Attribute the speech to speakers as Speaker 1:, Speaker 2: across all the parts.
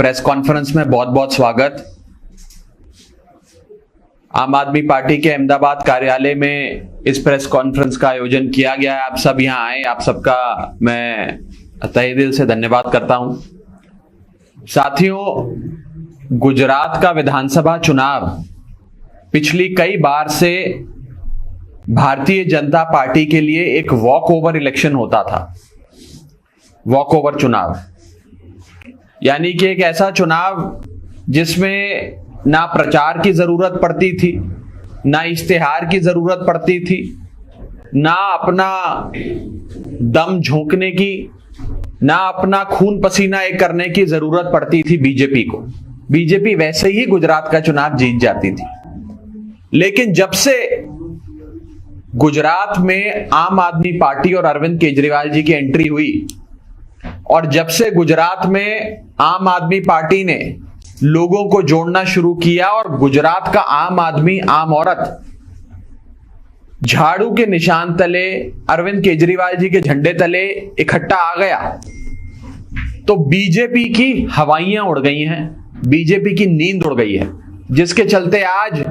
Speaker 1: Press conference में बहुत बहुत स्वागत। आम आदमी पार्टी के अहमदाबाद कार्यालय में इस प्रेस कॉन्फ्रेंस का आयोजन किया गया है। आप सब यहां आए, आप सबका मैं तहे दिल से धन्यवाद करता हूं। साथियों, गुजरात का विधानसभा चुनाव पिछली कई बार से भारतीय जनता पार्टी के लिए एक वॉक ओवर इलेक्शन होता था। वॉक ओवर चुनाव यानी कि एक ऐसा चुनाव जिसमें ना प्रचार की जरूरत पड़ती थी, ना इश्तेहार की जरूरत पड़ती थी, ना अपना दम झोंकने की, ना अपना खून पसीना एक करने की जरूरत पड़ती थी बीजेपी को। बीजेपी वैसे ही गुजरात का चुनाव जीत जाती थी। लेकिन जब से गुजरात में आम आदमी पार्टी और अरविंद केजरीवाल जी की एंट्री हुई और जब से गुजरात में आम आदमी पार्टी ने लोगों को जोड़ना शुरू किया और गुजरात का आम आदमी, आम औरत झाड़ू के निशान तले, अरविंद केजरीवाल जी के झंडे तले इकट्ठा आ गया, तो बीजेपी की हवाइयां उड़ गई हैं, बीजेपी की नींद उड़ गई है, जिसके चलते आज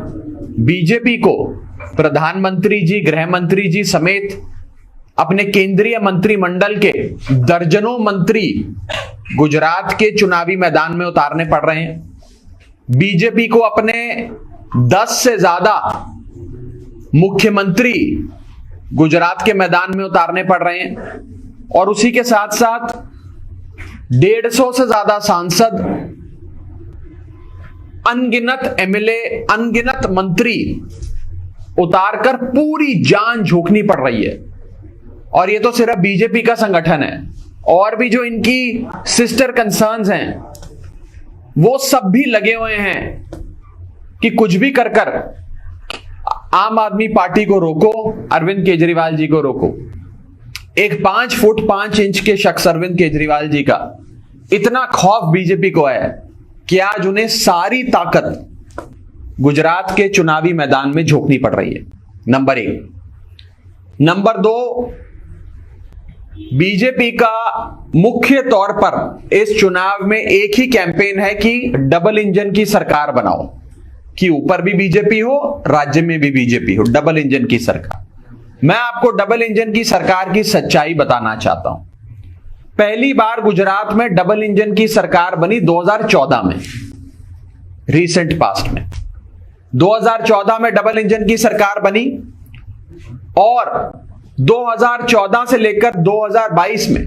Speaker 1: बीजेपी को प्रधानमंत्री जी, गृह मंत्री जी समेत अपने केंद्रीय मंत्रिमंडल के दर्जनों मंत्री गुजरात के चुनावी मैदान में उतारने पड़ रहे हैं। बीजेपी को अपने 10 से ज्यादा मुख्यमंत्री गुजरात के मैदान में उतारने पड़ रहे हैं और उसी के साथ साथ 150 से ज्यादा सांसद, अनगिनत एमएलए, अनगिनत मंत्री उतारकर पूरी जान झोंकनी पड़ रही है। और ये तो सिर्फ बीजेपी का संगठन है, और भी जो इनकी सिस्टर कंसर्न्स हैं वो सब भी लगे हुए हैं कि कुछ भी कर कर आम आदमी पार्टी को रोको, अरविंद केजरीवाल जी को रोको। एक 5 फुट 5 इंच के शख्स अरविंद केजरीवाल जी का इतना खौफ बीजेपी को है कि आज उन्हें सारी ताकत गुजरात के चुनावी मैदान में झोंकनी पड़ रही है। नंबर 1। नंबर 2, बीजेपी का मुख्य तौर पर इस चुनाव में एक ही कैंपेन है कि डबल इंजन की सरकार बनाओ, कि ऊपर भी बीजेपी हो, राज्य में भी बीजेपी हो, डबल इंजन की सरकार। मैं आपको डबल इंजन की सरकार की सच्चाई बताना चाहता हूं। पहली बार गुजरात में डबल इंजन की सरकार बनी 2014 में, रीसेंट पास्ट में 2014 में डबल इंजन की सरकार बनी और 2014 से लेकर 2022 में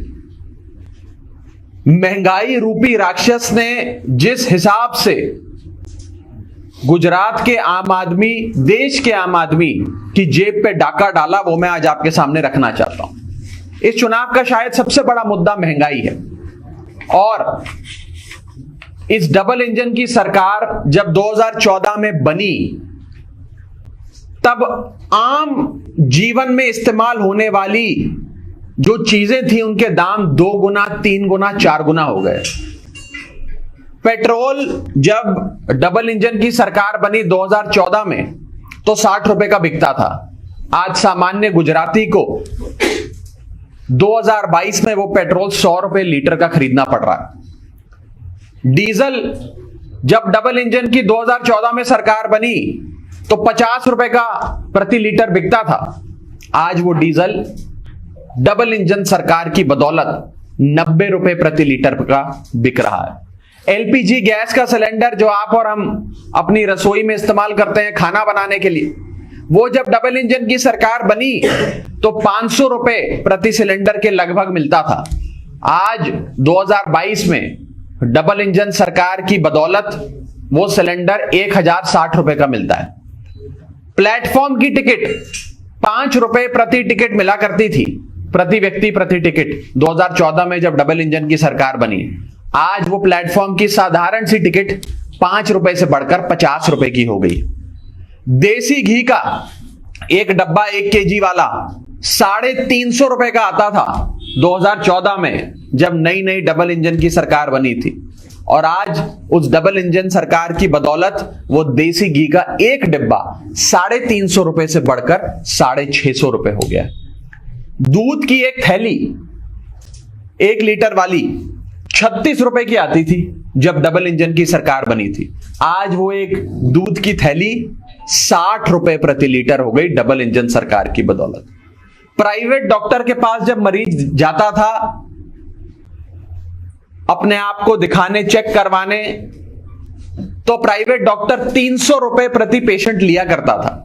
Speaker 1: महंगाई रूपी राक्षस ने जिस हिसाब से गुजरात के आम आदमी, देश के आम आदमी की जेब पे डाका डाला, वो मैं आज आपके सामने रखना चाहता हूं। इस चुनाव का शायद सबसे बड़ा मुद्दा महंगाई है और इस डबल इंजन की सरकार जब 2014 में बनी तब आम जीवन में इस्तेमाल होने वाली जो चीजें थी उनके दाम 2 गुना, 3 गुना, 4 गुना हो गए। पेट्रोल जब डबल इंजन की सरकार बनी 2014 में तो 60 रुपए का बिकता था। आज सामान्य गुजराती को 2022 में वो पेट्रोल 100 रुपए लीटर का खरीदना पड़ रहा है। डीजल जब डबल इंजन की 2014 में सरकार बनी तो 50 रुपए का प्रति लीटर बिकता था। आज वो डीजल डबल इंजन सरकार की बदौलत 90 रुपए प्रति लीटर का बिक रहा है। एलपीजी गैस का सिलेंडर जो आप और हम अपनी रसोई में इस्तेमाल करते हैं खाना बनाने के लिए, वो जब डबल इंजन की सरकार बनी तो 500 रुपए प्रति सिलेंडर के लगभग मिलता था। आज 2022 में डबल इंजन सरकार की बदौलत वो सिलेंडर 1060 रुपए का मिलता है। प्लेटफॉर्म की टिकट 5 रुपए प्रति टिकट मिला करती थी, प्रति व्यक्ति प्रति टिकट, 2014 में जब डबल इंजन की सरकार बनी। आज वो प्लेटफॉर्म की साधारण सी टिकट 5 रुपए से बढ़कर 50 रुपए की हो गई। देसी घी का एक डब्बा 1 केजी वाला 350 रुपए का आता था 2014 में जब नई नई डबल इंजन की सरकार बनी थी, और आज उस डबल इंजन सरकार की बदौलत वो देसी घी का एक डिब्बा 350 रुपए से बढ़कर 650 रुपए हो गया। दूध की एक थैली 1 लीटर वाली 36 रुपए की आती थी जब डबल इंजन की सरकार बनी थी। आज वो एक दूध की थैली 60 रुपए प्रति लीटर हो गई डबल इंजन सरकार की बदौलत। प्राइवेट डॉक्टर के पास जब मरीज जाता था अपने आप को दिखाने, चेक करवाने, तो प्राइवेट डॉक्टर 300 रुपए प्रति पेशेंट लिया करता था।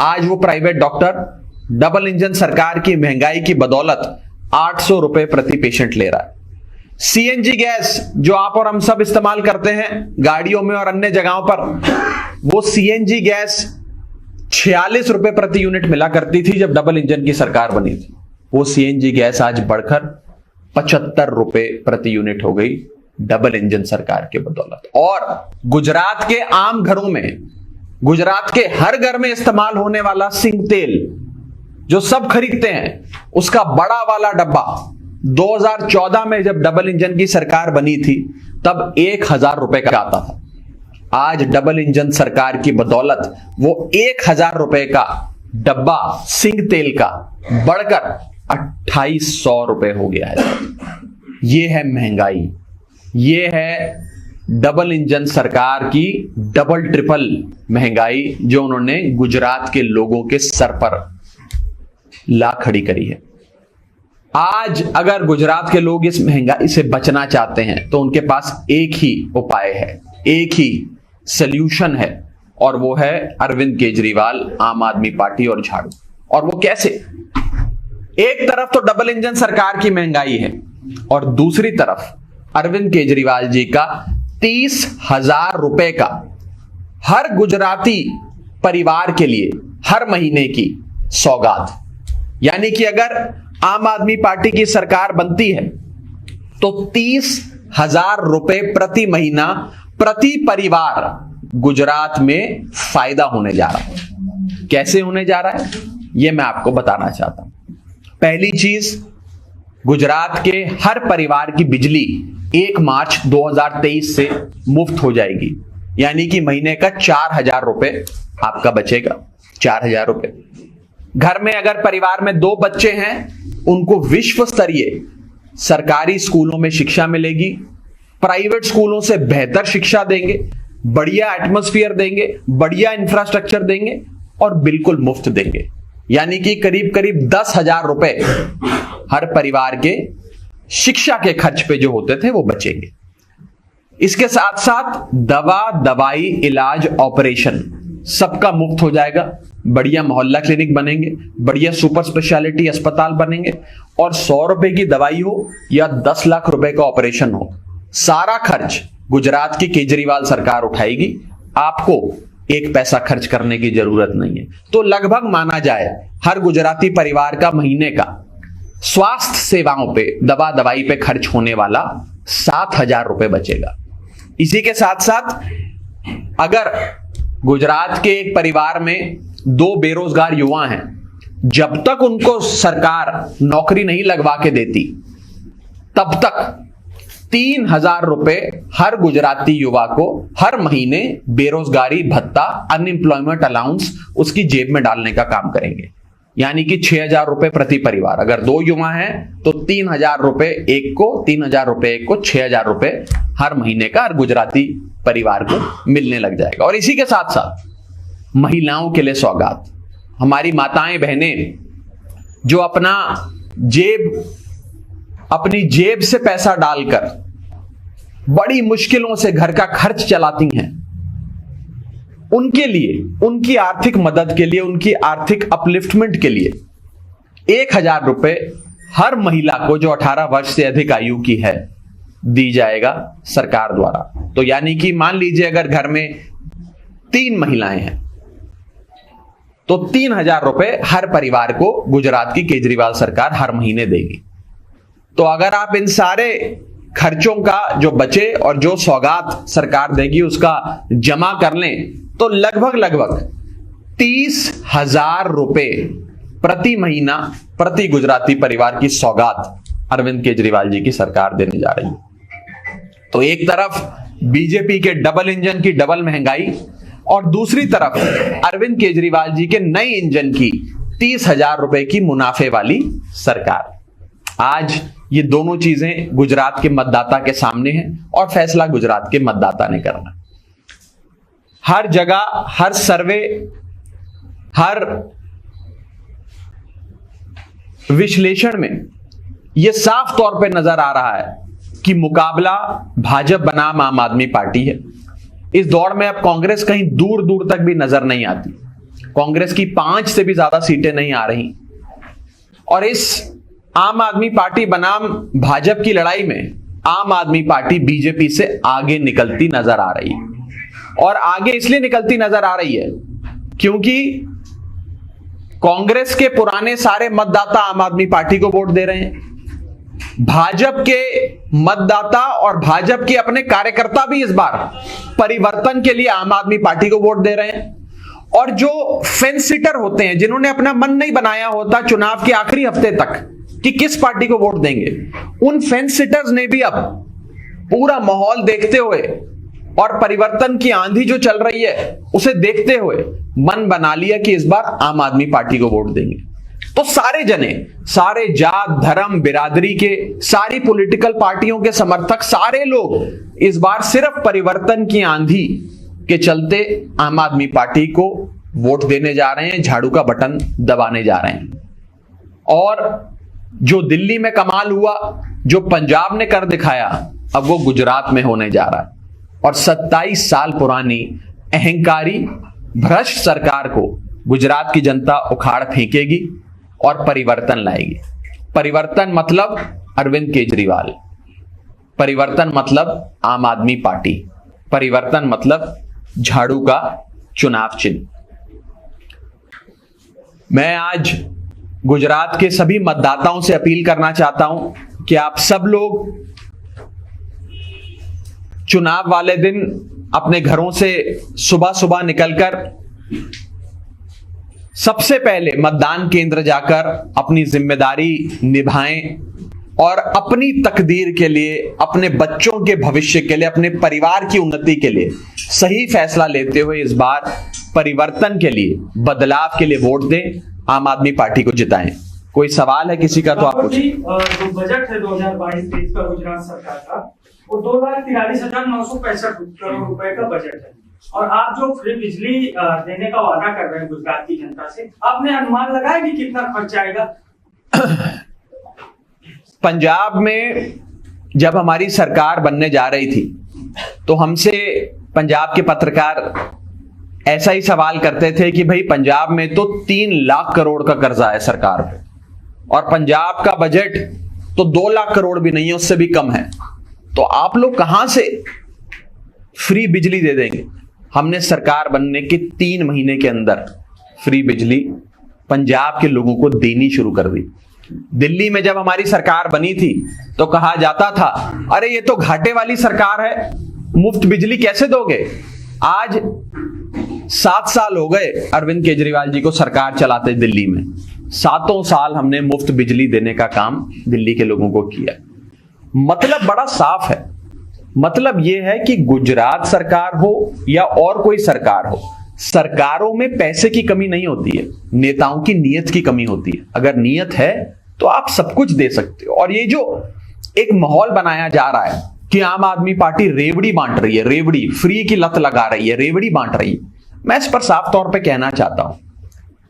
Speaker 1: आज वो प्राइवेट डॉक्टर डबल इंजन सरकार की महंगाई की बदौलत 800 रुपए प्रति पेशेंट ले रहा है। सीएनजी गैस जो आप और हम सब इस्तेमाल करते हैं गाड़ियों में और अन्य जगहों पर, वो सीएनजी गैस 46 रुपए प्रति यूनिट मिला करती थी जब डबल इंजन की सरकार बनी थी। वो सीएनजी गैस आज बढ़कर 75 रुपए प्रति यूनिट हो गई डबल इंजन सरकार के बदौलत। और गुजरात के आम घरों में, गुजरात के हर घर में इस्तेमाल होने वाला सिंग तेल जो सब खरीदते हैं, उसका बड़ा वाला डब्बा 2014 में जब डबल इंजन की सरकार बनी थी तब 1000 रुपए का आता था। आज डबल इंजन सरकार की बदौलत वो 1000 रुपए का डब्बा सिंग तेल का बढ़कर 2800 रुपए हो गया है। ये है महंगाई, ये है डबल इंजन सरकार की डबल ट्रिपल महंगाई जो उन्होंने गुजरात के लोगों के सर पर ला खड़ी करी है। आज अगर गुजरात के लोग इस महंगाई से बचना चाहते हैं तो उनके पास एक ही उपाय है, एक ही सल्यूशन है, और वो है अरविंद केजरीवाल, आम आदमी पार्टी और झाड़ू। और वो कैसे? एक तरफ तो डबल इंजन सरकार की महंगाई है और दूसरी तरफ अरविंद केजरीवाल जी का 30,000 रुपए का हर गुजराती परिवार के लिए हर महीने की सौगात। यानी कि अगर आम आदमी पार्टी की सरकार बनती है तो 30,000 रुपए प्रति महीना प्रति परिवार गुजरात में फायदा होने जा रहा है। कैसे होने जा रहा है यह मैं आपको बताना चाहता हूं। पहली चीज, गुजरात के हर परिवार की बिजली 1 मार्च 2023 से मुफ्त हो जाएगी। यानी कि महीने का 4,000 रुपए आपका बचेगा। 4,000 रुपए। घर में अगर परिवार में 2 बच्चे हैं, उनको विश्व स्तरीय सरकारी स्कूलों में शिक्षा मिलेगी। प्राइवेट स्कूलों से बेहतर शिक्षा देंगे, बढ़िया एटमॉस्फेयर देंगे, बढ़िया इंफ्रास्ट्रक्चर देंगे और बिल्कुल मुफ्त देंगे। यानी कि करीब करीब 10,000 रुपए हर परिवार के शिक्षा के खर्च पे जो होते थे वो बचेंगे। इसके साथ साथ दवा, दवाई, इलाज, ऑपरेशन सबका मुफ्त हो जाएगा। बढ़िया मोहल्ला क्लिनिक बनेंगे, बढ़िया सुपर स्पेशलिटी अस्पताल बनेंगे, और 100 रुपए की दवाई हो या 10 लाख रुपए का ऑपरेशन हो, सारा खर्च गुजरात की केजरीवाल सरकार उठाएगी। आपको 1 पैसा खर्च करने की जरूरत नहीं है। तो लगभग माना जाए हर गुजराती परिवार का महीने का स्वास्थ्य सेवाओं पे, दवा दवाई पे खर्च होने वाला 7,000 रुपए बचेगा। इसी के साथ साथ अगर गुजरात के एक परिवार में 2 बेरोजगार युवा हैं, जब तक उनको सरकार नौकरी नहीं लगवा के देती तब तक 3,000 रुपए हर गुजराती युवा को हर महीने बेरोजगारी भत्ता, अनएम्प्लॉयमेंट अलाउंस उसकी जेब में डालने का काम करेंगे। यानी कि 6,000 रुपए प्रति परिवार। अगर 2 युवा हैं तो 3,000 रुपए एक को, 3,000 रुपए एक को, 6,000 रुपए हर महीने का हर गुजराती परिवार को मिलने लग जाएगा। और इसी के साथ साथ महिलाओं के लिए सौगात। हमारी माताएं बहनें जो अपनी जेब से पैसा डालकर बड़ी मुश्किलों से घर का खर्च चलाती हैं, उनके लिए, उनकी आर्थिक मदद के लिए, उनकी आर्थिक अपलिफ्टमेंट के लिए 1,000 रुपए हर महिला को जो 18 वर्ष से अधिक आयु की है दी जाएगा सरकार द्वारा। तो यानी कि मान लीजिए अगर घर में 3 महिलाएं हैं तो 3,000 रुपए हर परिवार को गुजरात की केजरीवाल सरकार हर महीने देगी। तो अगर आप इन सारे खर्चों का जो बचे और जो सौगात सरकार देगी उसका जमा कर लें तो लगभग 30,000 रुपए प्रति महीना प्रति गुजराती परिवार की सौगात अरविंद केजरीवाल जी की सरकार देने जा रही है। तो एक तरफ बीजेपी के डबल इंजन की डबल महंगाई और दूसरी तरफ अरविंद केजरीवाल जी के नए इंजन की 30,000 रुपए की मुनाफे वाली सरकार। आज ये दोनों चीजें गुजरात के मतदाता के सामने हैं और फैसला गुजरात के मतदाता ने करना। हर जगह, हर सर्वे, हर विश्लेषण में यह साफ तौर पे नजर आ रहा है कि मुकाबला भाजपा बनाम आम आदमी पार्टी है। इस दौर में अब कांग्रेस कहीं दूर दूर तक भी नजर नहीं आती। कांग्रेस की 5 से भी ज्यादा सीटें नहीं आ रही और इस आम आदमी पार्टी बनाम भाजपा की लड़ाई में आम आदमी पार्टी बीजेपी से आगे निकलती नजर आ रही है। और आगे इसलिए निकलती नजर आ रही है क्योंकि कांग्रेस के पुराने सारे मतदाता आम आदमी पार्टी को वोट दे रहे हैं। भाजपा के मतदाता और भाजपा के अपने कार्यकर्ता भी इस बार परिवर्तन के लिए आम आदमी पार्टी को वोट दे रहे हैं। और जो फेंस सिटर होते हैं, जिन्होंने अपना मन नहीं बनाया होता चुनाव के आखिरी हफ्ते तक कि किस पार्टी को वोट देंगे, उन फेंस सिटर्स ने भी अब पूरा माहौल देखते हुए और परिवर्तन की आंधी जो चल रही है उसे देखते हुए मन बना लिया कि इस बार आम आदमी पार्टी को वोट देंगे। तो सारे जने, सारे जात, धर्म, बिरादरी के, सारी पॉलिटिकल पार्टियों के समर्थक, सारे लोग इस बार सिर्फ परिवर्तन की आंधी के चलते आम आदमी पार्टी को वोट देने जा रहे हैं, झाड़ू का बटन दबाने जा रहे हैं। और जो दिल्ली में कमाल हुआ, जो पंजाब ने कर दिखाया, अब वो गुजरात में होने जा रहा है। और 27 साल पुरानी अहंकारी भ्रष्ट सरकार को गुजरात की जनता उखाड़ फेंकेगी और परिवर्तन लाएगी। परिवर्तन मतलब अरविंद केजरीवाल, परिवर्तन मतलब आम आदमी पार्टी, परिवर्तन मतलब झाड़ू का चुनाव चिन्ह। मैं आज गुजरात के सभी मतदाताओं से अपील करना चाहता हूं कि आप सब लोग चुनाव वाले दिन अपने घरों से सुबह सुबह निकलकर सबसे पहले मतदान केंद्र जाकर अपनी जिम्मेदारी निभाएं और अपनी तकदीर के लिए, अपने बच्चों के भविष्य के लिए, अपने परिवार की उन्नति के लिए सही फैसला लेते हुए इस बार परिवर्तन के लिए, बदलाव के लिए वोट दें, आम आदमी पार्टी को जिताएं। कोई सवाल है किसी का तो आप पूछिए।
Speaker 2: जो बजट है 2022-23 का गुजरात सरकार का, वो 2,43,965 करोड़ रुपए का बजट है और आप जो फ्री बिजली देने का वादा कर रहे हैं गुजरात की जनता से, आपने अनुमान लगाया कि कितना खर्च आएगा?
Speaker 1: पंजाब में जब हमारी सरकार बनने जा रही थी तो हमसे पंजाब के पत्रकार ऐसा ही सवाल करते थे कि भाई पंजाब में तो 3 लाख करोड़ का कर्जा है सरकार पे और पंजाब का बजट तो 2 लाख करोड़ भी नहीं है, उससे भी कम है, तो आप लोग कहां से फ्री बिजली दे देंगे? हमने सरकार बनने के 3 महीने के अंदर फ्री बिजली पंजाब के लोगों को देनी शुरू कर दी। दिल्ली में जब हमारी सरकार बनी थी तो कहा जाता था अरे ये तो घाटे वाली सरकार है, मुफ्त बिजली कैसे दोगे? आज 7 साल हो गए अरविंद केजरीवाल जी को सरकार चलाते दिल्ली में। 7 साल हमने मुफ्त बिजली देने का काम दिल्ली के लोगों को किया। मतलब बड़ा साफ है, मतलब यह है कि गुजरात सरकार हो या और कोई सरकार हो, सरकारों में पैसे की कमी नहीं होती है, नेताओं की नीयत की कमी होती है। अगर नीयत है तो आप सब कुछ दे सकते हो। और ये जो एक माहौल बनाया जा रहा है कि आम आदमी पार्टी रेवड़ी बांट रही है, रेवड़ी फ्री की लत लगा रही है, रेवड़ी बांट रही है, मैं इस पर साफ तौर पे कहना चाहता हूं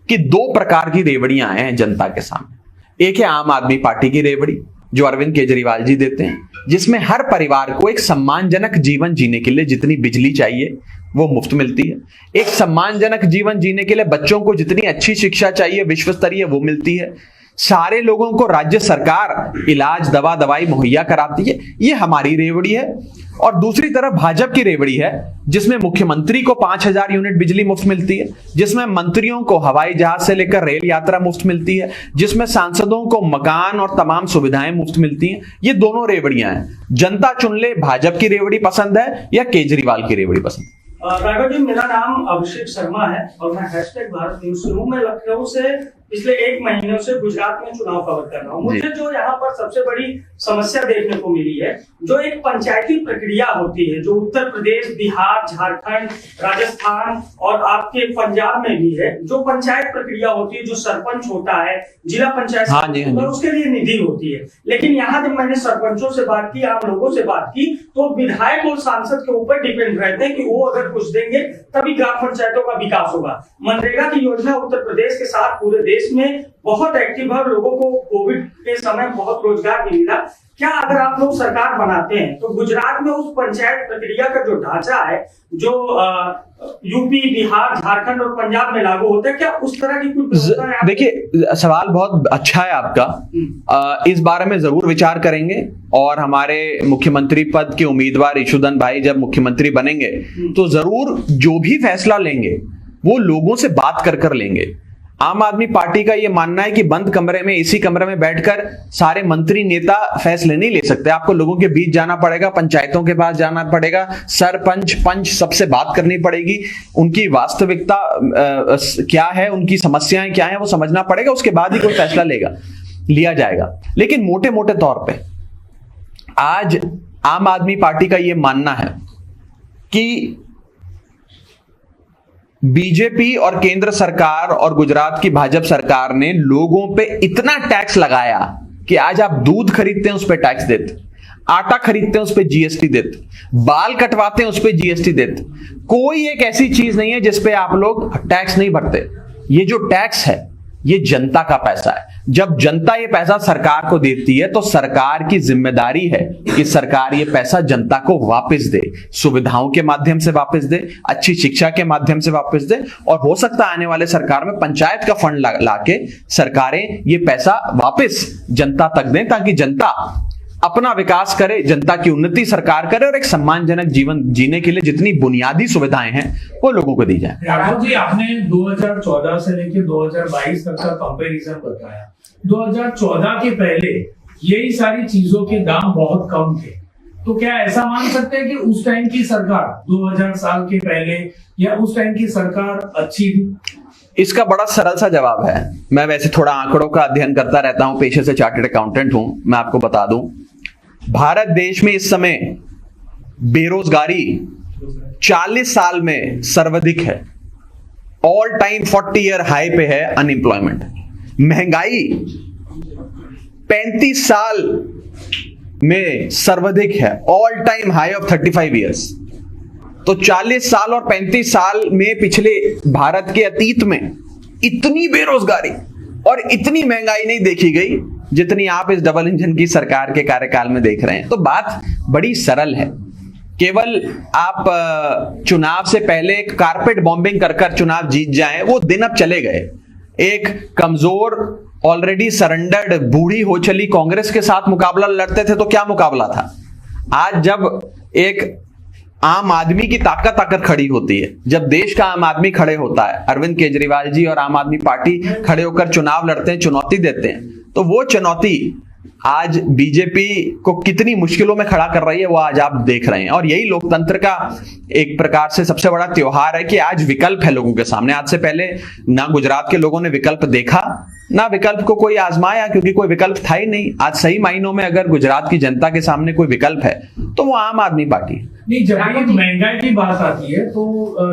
Speaker 1: कि 2 प्रकार की रेवड़ियां हैं जनता के सामने। एक है आम आदमी पार्टी की रेवड़ी जो अरविंद केजरीवाल जी देते हैं, जिसमें हर परिवार को एक सम्मानजनक जीवन जीने के लिए जितनी बिजली चाहिए वो मुफ्त मिलती है। एक सम्मानजनक जीवन जीने के लिए बच्चों को जितनी अच्छी शिक्षा चाहिए विश्व स्तरीय वो मिलती है। सारे लोगों को राज्य सरकार इलाज, दवा, दवाई मुहैया कराती है। ये हमारी रेवड़ी है। और दूसरी तरफ भाजपा की रेवड़ी है जिसमें मुख्यमंत्री को 5,000 यूनिट बिजली मुफ्त मिलती है, जिसमें मंत्रियों को हवाई जहाज से लेकर रेल यात्रा मुफ्त मिलती है, जिसमें सांसदों को मकान और तमाम सुविधाएं मुफ्त मिलती हैं। ये दोनों रेवड़ियां हैं। जनता चुन ले भाजपा की रेवड़ी पसंद है या केजरीवाल की रेवड़ी पसंद है।
Speaker 2: राघव जी, मेरा नाम अभिषेक शर्मा है और मैं #भारत न्यूज़ शुरू में लखनऊ से पिछले 1 महीने से गुजरात में चुनाव कवर कर रहा हूँ। मुझे जो यहाँ पर सबसे बड़ी समस्या देखने को मिली है, जो एक पंचायती प्रक्रिया होती है, जो उत्तर प्रदेश, बिहार, झारखंड, राजस्थान और आपके पंजाब में भी है, जो पंचायत प्रक्रिया होती है, जो सरपंच होता है, जिला पंचायत होता है, उसके लिए निधि होती है। लेकिन यहाँ जब मैंने सरपंचों से बात की, आम लोगों से बात की, तो विधायक और सांसद के ऊपर डिपेंड रहते हैं कि वो अगर कुछ देंगे तभी ग्राम पंचायतों का विकास होगा। मनरेगा की योजना उत्तर प्रदेश के साथ पूरे देश में बहुत एक्टिव है, लोगों को कोविड के समय बहुत रोजगार भी मिला। क्या अगर आप लोग सरकार बनाते हैं तो गुजरात में उस पंचायत प्रक्रिया का जो ढांचा है, जो यूपी, बिहार, झारखंड और पंजाब में लागू होता है, क्या उस तरह की कुछ?
Speaker 1: देखिए, सवाल बहुत अच्छा है आपका। इस बारे में जरूर विचार करेंगे और हमारे मुख्यमंत्री पद के उम्मीदवार यशोधन भाई जब मुख्यमंत्री बनेंगे तो जरूर जो भी फैसला लेंगे वो लोगों से बात कर लेंगे। आम आदमी पार्टी का यह मानना है कि बंद कमरे में, इसी कमरे में बैठकर सारे मंत्री नेता फैसले नहीं ले सकते। आपको लोगों के बीच जाना पड़ेगा, पंचायतों के पास जाना पड़ेगा, सरपंच, पंच सबसे बात करनी पड़ेगी, उनकी वास्तविकता क्या है, उनकी समस्याएं क्या है वो समझना पड़ेगा, उसके बाद ही कोई फैसला लिया जाएगा। लेकिन मोटे मोटे तौर पे आज आम आदमी पार्टी का यह मानना है कि बीजेपी और केंद्र सरकार और गुजरात की भाजपा सरकार ने लोगों पे इतना टैक्स लगाया कि आज आप दूध खरीदते हैं उस पे टैक्स देते, आटा खरीदते हैं उस पे जीएसटी देते, बाल कटवाते हैं उस पे जीएसटी देते। कोई एक ऐसी चीज नहीं है जिस पे आप लोग टैक्स नहीं भरते। ये जो टैक्स है ये जनता का पैसा है। जब जनता ये पैसा सरकार को देती है तो सरकार की जिम्मेदारी है कि सरकार ये पैसा जनता को वापस दे, सुविधाओं के माध्यम से वापस दे, अच्छी शिक्षा के माध्यम से वापस दे, और हो सकता है आने वाले सरकार में पंचायत का फंड लाके सरकारें ये पैसा वापस जनता तक दें, ताकि जनता अपना विकास करे, जनता की उन्नति सरकार करे और एक सम्मानजनक जीवन जीने के लिए जितनी बुनियादी सुविधाएं हैं वो लोगों को दी जाए।
Speaker 3: राघव जी, आपने 2014 से लेकर 2022 तक का कंपैरिजन बताया। 2014 के पहले यही सारी चीजों के दाम बहुत कम थे, तो क्या ऐसा मान सकते हैं कि उस टाइम की सरकार 2000 साल के पहले या उस टाइम की सरकार अच्छी थी?
Speaker 1: इसका बड़ा सरल सा जवाब है। मैं वैसे थोड़ा आंकड़ों का अध्ययन करता रहता हूं, पेशे से चार्टर्ड अकाउंटेंट हूं। मैं आपको बता दूं, भारत देश में इस समय बेरोजगारी 40 साल में सर्वाधिक है। ऑल टाइम 40 ईयर हाई पे है अनएम्प्लॉयमेंट। महंगाई 35 साल में सर्वाधिक है, all time high of 35 years. तो 40 साल और 35 साल में पिछले भारत के अतीत में इतनी बेरोजगारी और इतनी महंगाई नहीं देखी गई जितनी आप इस डबल इंजन की सरकार के कार्यकाल में देख रहे हैं। तो बात बड़ी सरल है। केवल आप चुनाव से पहले एक कारपेट बॉम्बिंग कर चुनाव जीत जाएं, वो दिन अब चले गए। एक कमजोर, ऑलरेडी सरेंडर्ड, बूढ़ी हो चली कांग्रेस के साथ मुकाबला लड़ते थे तो क्या मुकाबला था। आज जब एक आम आदमी की ताकत खड़ी होती है, जब देश का आम आदमी खड़े होता है, अरविंद केजरीवाल जी और आम आदमी पार्टी खड़े होकर चुनाव लड़ते हैं, चुनौती देते हैं, तो वो चुनौती आज बीजेपी को कितनी मुश्किलों में खड़ा कर रही है वो आज आप देख रहे हैं। और यही लोकतंत्र का एक प्रकार से सबसे बड़ा त्योहार है कि आज विकल्प है लोगों के सामने। आज से पहले ना गुजरात के लोगों ने विकल्प देखा, ना विकल्प को कोई आजमाया, क्योंकि कोई विकल्प था ही नहीं। आज सही मायनों में अगर गुजरात की जनता के सामने कोई विकल्प है तो वो आम आदमी पार्टी है।
Speaker 3: नहीं, जब महंगाई की बात आती है तो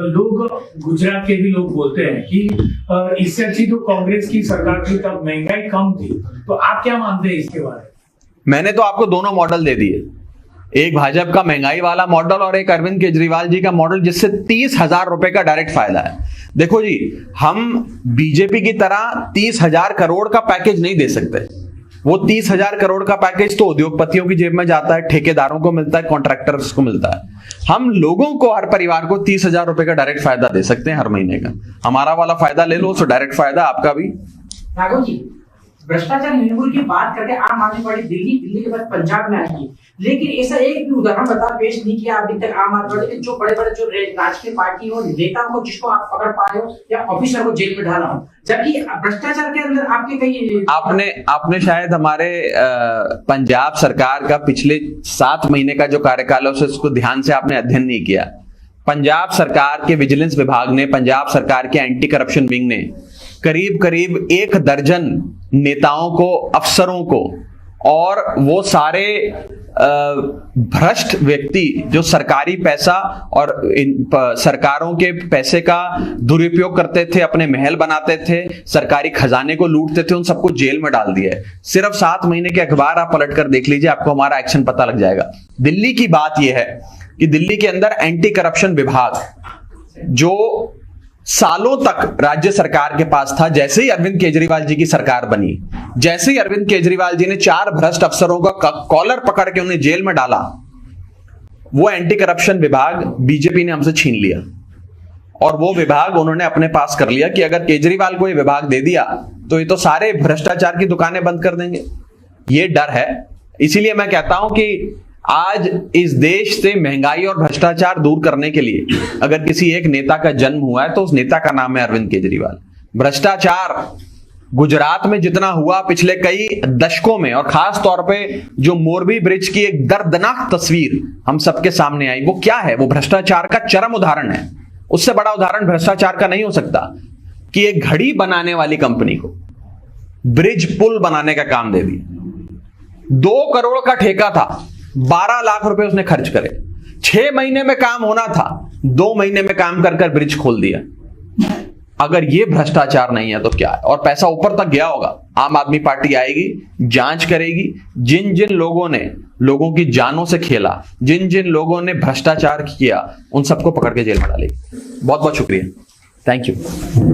Speaker 3: लोग, गुजरात के भी लोग बोलते हैं कि इससे अच्छी तो कांग्रेस की सरकार थी, तब महंगाई कम थी। तो आप क्या मानते हैं इसके बारे में?
Speaker 1: मैंने तो आपको दोनों मॉडल दे दिए, एक भाजपा का महंगाई वाला मॉडल और एक अरविंद केजरीवाल जी का मॉडल, जिससे 30,000 रुपए का डायरेक्ट फायदा है। देखो जी, हम बीजेपी की तरह 30,000 करोड़ का पैकेज नहीं दे सकते। वो 30,000 करोड़ का पैकेज तो उद्योगपतियों की जेब में जाता है, ठेकेदारों को मिलता है, कॉन्ट्रैक्टर्स को मिलता है। हम लोगों को, हर परिवार को 30,000 रुपए का डायरेक्ट फायदा दे सकते हैं हर महीने का। हमारा वाला फायदा ले लो तो डायरेक्ट फायदा आपका भी।
Speaker 4: राघव जी, भ्रष्टाचार निर्मूल की बात करके आम आदमी पार्टी दिल्ली के बाद पंजाब में आएगी, लेकिन ऐसा एक भी उदाहरण पेश नहीं किया अभी तक आम आदमी पार्टी के जो बड़े बड़े जो राजकीय पार्टी हो, नेता को जिसको आप पकड़ पा रहे हो या ऑफिसर को जेल में डाला हो, जबकि भ्रष्टाचार के अंदर आपके कई
Speaker 1: आपने शायद हमारे पंजाब सरकार का पिछले 7 महीने का जो कार्यकाल है उसको ध्यान से आपने अध्ययन नहीं किया। पंजाब सरकार के विजिलेंस विभाग ने, पंजाब सरकार के एंटी करप्शन विंग ने करीब करीब 1 दर्जन नेताओं को, अफसरों को, और वो सारे भ्रष्ट व्यक्ति जो सरकारी पैसा और सरकारों के पैसे का दुरुपयोग करते थे, अपने महल बनाते थे, सरकारी खजाने को लूटते थे, उन सबको जेल में डाल दिया है। सिर्फ 7 महीने के अखबार आप पलट कर देख लीजिए, आपको हमारा एक्शन पता लग जाएगा। दिल्ली की बात यह है कि दिल्ली के अंदर एंटी करप्शन विभाग जो सालों तक राज्य सरकार के पास था, जैसे ही अरविंद केजरीवाल जी की सरकार बनी, जैसे ही अरविंद केजरीवाल जी ने 4 भ्रष्ट अफसरों का कॉलर पकड़ के उन्हें जेल में डाला, वो एंटी करप्शन विभाग बीजेपी ने हमसे छीन लिया और वो विभाग उन्होंने अपने पास कर लिया कि अगर केजरीवाल को ये विभाग दे दिया तो ये तो सारे भ्रष्टाचार की दुकानें बंद कर देंगे। ये डर है। इसीलिए मैं कहता हूं कि आज इस देश से महंगाई और भ्रष्टाचार दूर करने के लिए अगर किसी एक नेता का जन्म हुआ है तो उस नेता का नाम है अरविंद केजरीवाल। भ्रष्टाचार गुजरात में जितना हुआ पिछले कई दशकों में, और खास तौर पे जो मोरबी ब्रिज की एक दर्दनाक तस्वीर हम सबके सामने आई, वो क्या है? वो भ्रष्टाचार का चरम उदाहरण है। उससे बड़ा उदाहरण भ्रष्टाचार का नहीं हो सकता कि एक घड़ी बनाने वाली कंपनी को ब्रिज पुल बनाने का काम दे दिया। 2 करोड़ का ठेका था, 12 लाख रुपए उसने खर्च करे। 6 महीने में काम होना था, 2 महीने में काम कर कर ब्रिज खोल दिया। अगर ये भ्रष्टाचार नहीं है तो क्या है? और पैसा ऊपर तक गया होगा। आम आदमी पार्टी आएगी, जांच करेगी, जिन जिन लोगों ने लोगों की जानों से खेला, जिन जिन लोगों ने भ्रष्टाचार किया, उन सबको पकड़ के जेल में डालेगी। बहुत बहुत शुक्रिया। Thank you.